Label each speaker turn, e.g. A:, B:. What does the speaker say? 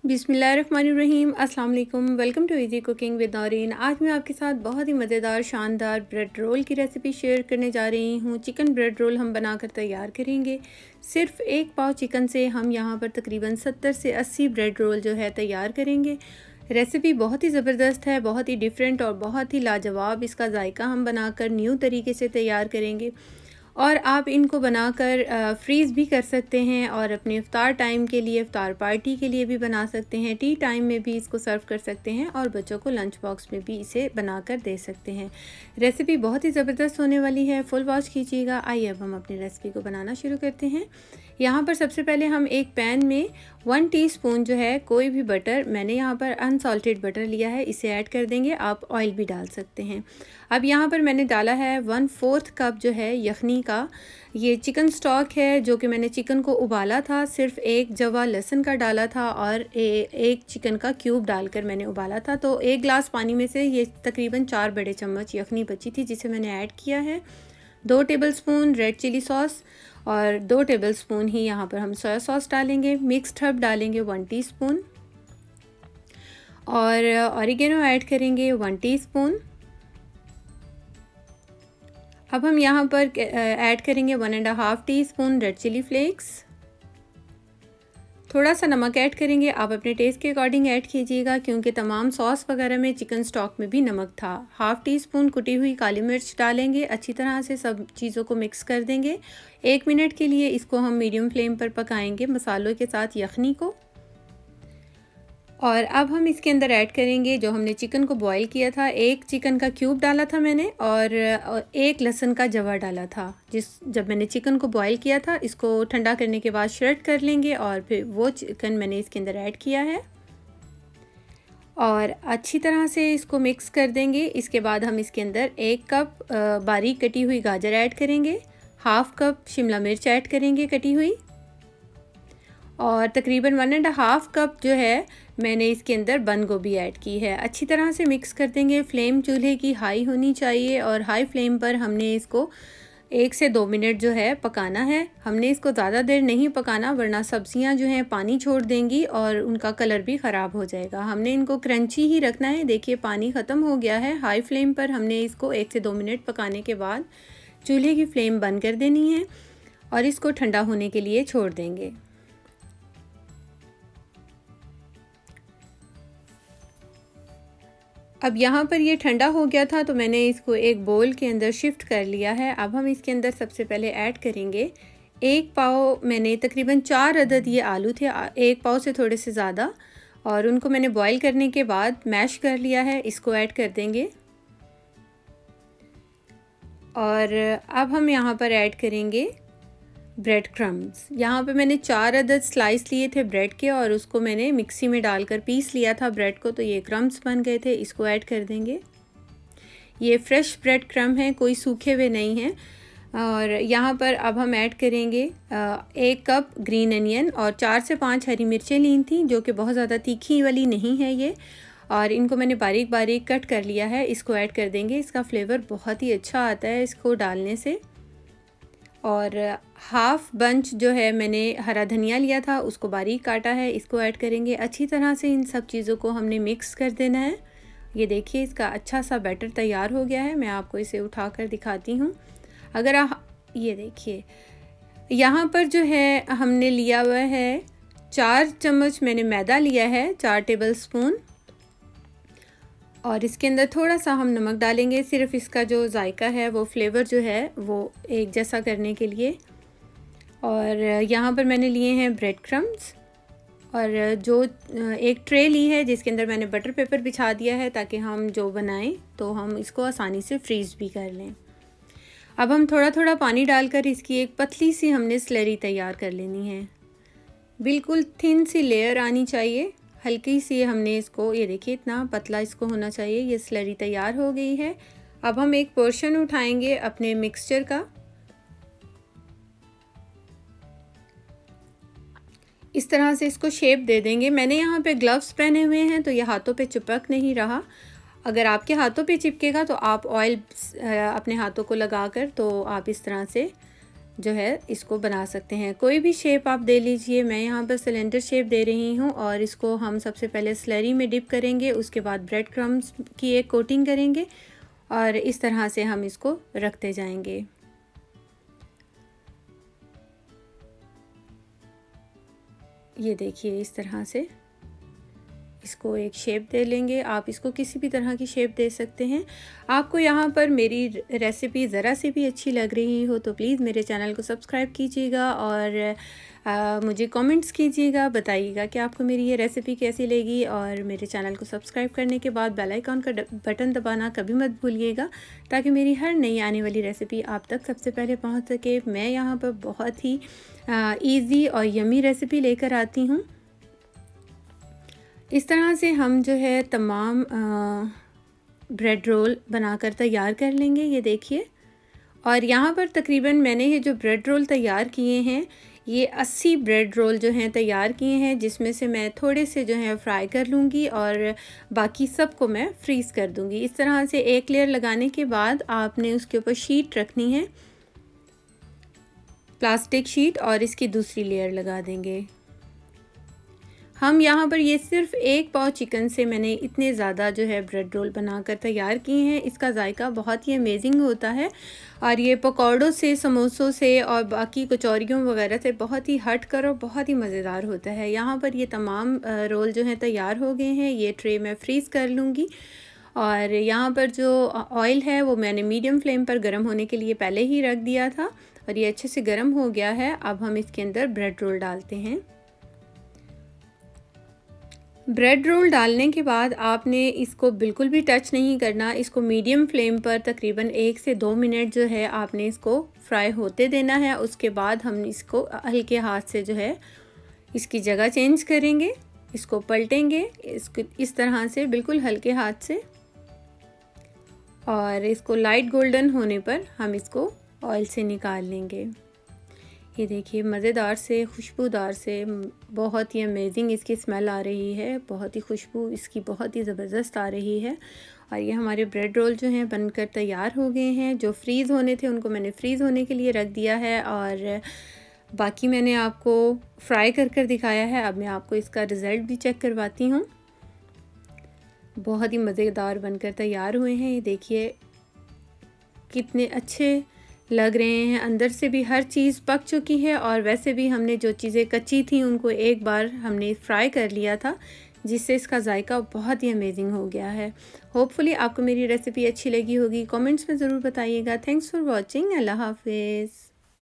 A: बिस्मिल्लाहिर्रहमानिर्रहीम। अस्सलाम वालेकुम। Welcome to easy cooking with Naureen. आज मैं आपके साथ बहुत ही मज़ेदार शानदार ब्रेड रोल की रेसिपी शेयर करने जा रही हूँ। चिकन ब्रेड रोल हम बनाकर तैयार करेंगे। सिर्फ़ 1 पाव चिकन से हम यहाँ पर तकरीबन 70 से 80 ब्रेड रोल जो है तैयार करेंगे। रेसिपी बहुत ही ज़बरदस्त है, बहुत ही डिफरेंट और बहुत ही लाजवाब इसका जायका हम बनाकर न्यू तरीके से तैयार करेंगे। और आप इनको बनाकर फ्रीज़ भी कर सकते हैं और अपने इफ़्तार टाइम के लिए, इफ़्तार पार्टी के लिए भी बना सकते हैं। टी टाइम में भी इसको सर्व कर सकते हैं और बच्चों को लंच बॉक्स में भी इसे बनाकर दे सकते हैं। रेसिपी बहुत ही ज़बरदस्त होने वाली है, फुल वॉच कीजिएगा। आइए अब हम अपनी रेसिपी को बनाना शुरू करते हैं। यहाँ पर सबसे पहले हम एक पैन में 1 टीस्पून जो है कोई भी बटर, मैंने यहाँ पर अनसॉल्टेड बटर लिया है, इसे ऐड कर देंगे। आप ऑयल भी डाल सकते हैं। अब यहाँ पर मैंने डाला है 1/4 कप जो है यखनी का ये चिकन स्टॉक है, जो कि मैंने चिकन को उबाला था। सिर्फ 1 जवा लहसुन का डाला था और एक चिकन का क्यूब डालकर मैंने उबाला था। तो 1 गिलास पानी में से ये तकरीबन 4 बड़े चम्मच यखनी बची थी, जिसे मैंने ऐड किया है। 2 टेबलस्पून रेड चिली सॉस और 2 टेबलस्पून ही यहाँ पर हम सोया सॉस डालेंगे। मिक्स्ड हर्ब डालेंगे 1 टीस्पून और ऑरिगेनो ऐड करेंगे 1 टीस्पून। अब हम यहाँ पर ऐड करेंगे 1.5 टीस्पून रेड चिली फ्लेक्स। थोड़ा सा नमक ऐड करेंगे, आप अपने टेस्ट के अकॉर्डिंग ऐड कीजिएगा, क्योंकि तमाम सॉस वगैरह में चिकन स्टॉक में भी नमक था। 1/2 टीस्पून कुटी हुई काली मिर्च डालेंगे। अच्छी तरह से सब चीज़ों को मिक्स कर देंगे। 1 मिनट के लिए इसको हम मीडियम फ्लेम पर पकाएंगे मसालों के साथ यखनी को। और अब हम इसके अंदर ऐड करेंगे जो हमने चिकन को बॉईल किया था। 1 चिकन का क्यूब डाला था मैंने और 1 लहसुन का जवा डाला था। जब मैंने चिकन को बॉईल किया था, इसको ठंडा करने के बाद श्रेड कर लेंगे और फिर वो चिकन मैंने इसके अंदर ऐड किया है और अच्छी तरह से इसको मिक्स कर देंगे। इसके बाद हम इसके अंदर 1 कप बारीक कटी हुई गाजर ऐड करेंगे, 1/2 कप शिमला मिर्च ऐड करेंगे कटी हुई और तकरीबन 1.5 कप जो है मैंने इसके अंदर बंद गोभी ऐड की है। अच्छी तरह से मिक्स कर देंगे। फ्लेम चूल्हे की हाई होनी चाहिए और हाई फ्लेम पर हमने इसको 1 से 2 मिनट जो है पकाना है। हमने इसको ज़्यादा देर नहीं पकाना, वरना सब्जियां जो हैं पानी छोड़ देंगी और उनका कलर भी ख़राब हो जाएगा। हमने इनको क्रंची ही रखना है। देखिए पानी ख़त्म हो गया है। हाई फ्लेम पर हमने इसको 1 से 2 मिनट पकाने के बाद चूल्हे की फ्लेम बंद कर देनी है और इसको ठंडा होने के लिए छोड़ देंगे। अब यहाँ पर ये ठंडा हो गया था तो मैंने इसको एक बोल के अंदर शिफ्ट कर लिया है। अब हम इसके अंदर सबसे पहले ऐड करेंगे 1 पाव, मैंने तकरीबन 4 अदद ये आलू थे, 1 पाव से थोड़े से ज़्यादा, और उनको मैंने बॉईल करने के बाद मैश कर लिया है। इसको ऐड कर देंगे और अब हम यहाँ पर ऐड करेंगे ब्रेड क्रम्स। यहाँ पे मैंने 4 अदद स्लाइस लिए थे ब्रेड के और उसको मैंने मिक्सी में डालकर पीस लिया था ब्रेड को, तो ये क्रम्स बन गए थे। इसको ऐड कर देंगे। ये फ्रेश ब्रेड क्रम्ब हैं, कोई सूखे हुए नहीं हैं। और यहाँ पर अब हम ऐड करेंगे 1 कप ग्रीन अनियन और 4 से 5 हरी मिर्चें ली थी, जो कि बहुत ज़्यादा तीखी वाली नहीं है ये, और इनको मैंने बारीक बारीक कट कर लिया है। इसको ऐड कर देंगे। इसका फ्लेवर बहुत ही अच्छा आता है इसको डालने से। और 1/2 बंच जो है मैंने हरा धनिया लिया था, उसको बारीक काटा है, इसको ऐड करेंगे। अच्छी तरह से इन सब चीज़ों को हमने मिक्स कर देना है। ये देखिए इसका अच्छा सा बैटर तैयार हो गया है। मैं आपको इसे उठाकर दिखाती हूँ। अगर ये देखिए यहाँ पर जो है हमने लिया हुआ है 4 चम्मच मैंने मैदा लिया है, 4 टेबलस्पून, और इसके अंदर थोड़ा सा हम नमक डालेंगे, सिर्फ इसका जो जायका है वो फ्लेवर जो है वो एक जैसा करने के लिए। और यहाँ पर मैंने लिए हैं ब्रेड क्रम्स और जो एक ट्रे ली है जिसके अंदर मैंने बटर पेपर बिछा दिया है, ताकि हम जो बनाएं तो हम इसको आसानी से फ्रीज़ भी कर लें। अब हम थोड़ा थोड़ा पानी डालकर इसकी एक पतली सी हमने स्लरी तैयार कर लेनी है। बिल्कुल थिन सी लेयर आनी चाहिए, हल्की सी हमने इसको, ये देखिए इतना पतला इसको होना चाहिए। ये स्लरी तैयार हो गई है। अब हम एक पोर्शन उठाएंगे अपने मिक्सचर का, इस तरह से इसको शेप दे देंगे। मैंने यहाँ पे ग्लव्स पहने हुए हैं तो ये हाथों पे चिपक नहीं रहा। अगर आपके हाथों पे चिपकेगा तो आप ऑयल अपने हाथों को लगाकर तो आप इस तरह से जो है इसको बना सकते हैं। कोई भी शेप आप दे लीजिए, मैं यहाँ पर सिलेंडर शेप दे रही हूँ और इसको हम सबसे पहले स्लरी में डिप करेंगे, उसके बाद ब्रेड क्रम्स की एक कोटिंग करेंगे और इस तरह से हम इसको रखते जाएंगे। ये देखिए इस तरह से इसको एक शेप दे लेंगे। आप इसको किसी भी तरह की शेप दे सकते हैं। आपको यहाँ पर मेरी रेसिपी ज़रा सी भी अच्छी लग रही हो तो प्लीज़ मेरे चैनल को सब्सक्राइब कीजिएगा और मुझे कमेंट्स कीजिएगा, बताइएगा कि आपको मेरी ये रेसिपी कैसी लगी। और मेरे चैनल को सब्सक्राइब करने के बाद बेल आइकन का बटन दबाना कभी मत भूलिएगा, ताकि मेरी हर नई आने वाली रेसिपी आप तक सबसे पहले पहुँच सके। मैं यहाँ पर बहुत ही ईज़ी और यमी रेसिपी लेकर आती हूँ। इस तरह से हम जो है तमाम ब्रेड रोल बनाकर तैयार कर लेंगे। ये देखिए, और यहाँ पर तकरीबन मैंने ये जो ब्रेड रोल तैयार किए हैं, ये 80 ब्रेड रोल जो हैं तैयार किए हैं, जिसमें से मैं थोड़े से जो हैं फ्राई कर लूँगी और बाकी सब को मैं फ्रीज़ कर दूँगी। इस तरह से एक लेयर लगाने के बाद आपने उसके ऊपर शीट रखनी है, प्लास्टिक शीट, और इसकी दूसरी लेयर लगा देंगे। हम यहाँ पर ये सिर्फ 1 पाव चिकन से मैंने इतने ज़्यादा जो है ब्रेड रोल बनाकर तैयार किए हैं। इसका जायका बहुत ही अमेजिंग होता है और ये पकौड़ों से, समोसों से और बाकी कचौरियों वगैरह से बहुत ही हट कर और बहुत ही मज़ेदार होता है। यहाँ पर ये तमाम रोल जो हैं तैयार हो गए हैं। ये ट्रे मैं फ्रीज़ कर लूँगी और यहाँ पर जो ऑयल है वो मैंने मीडियम फ्लेम पर गर्म होने के लिए पहले ही रख दिया था और ये अच्छे से गर्म हो गया है। अब हम इसके अंदर ब्रेड रोल डालते हैं। ब्रेड रोल डालने के बाद आपने इसको बिल्कुल भी टच नहीं करना। इसको मीडियम फ्लेम पर तकरीबन 1 से 2 मिनट जो है आपने इसको फ्राई होते देना है। उसके बाद हम इसको हल्के हाथ से जो है इसकी जगह चेंज करेंगे, इसको पलटेंगे इसको इस तरह से बिल्कुल हल्के हाथ से, और इसको लाइट गोल्डन होने पर हम इसको ऑयल से निकाल लेंगे। ये देखिए मज़ेदार से, खुशबूदार से, बहुत ही अमेजिंग इसकी स्मेल आ रही है, बहुत ही खुशबू इसकी बहुत ही ज़बरदस्त आ रही है। और ये हमारे ब्रेड रोल जो हैं बनकर तैयार हो गए हैं। जो फ्रीज़ होने थे उनको मैंने फ्रीज़ होने के लिए रख दिया है और बाकी मैंने आपको फ्राई कर दिखाया है। अब मैं आपको इसका रिज़ल्ट भी चेक करवाती हूँ। बहुत ही मज़ेदार बनकर तैयार हुए हैं। ये देखिए कितने अच्छे लग रहे हैं, अंदर से भी हर चीज़ पक चुकी है और वैसे भी हमने जो चीज़ें कच्ची थी उनको एक बार हमने फ्राई कर लिया था, जिससे इसका जायका बहुत ही अमेजिंग हो गया है। होपफुली आपको मेरी रेसिपी अच्छी लगी होगी। कमेंट्स में ज़रूर बताइएगा। Thanks for watching. अल्लाह हाफिज़।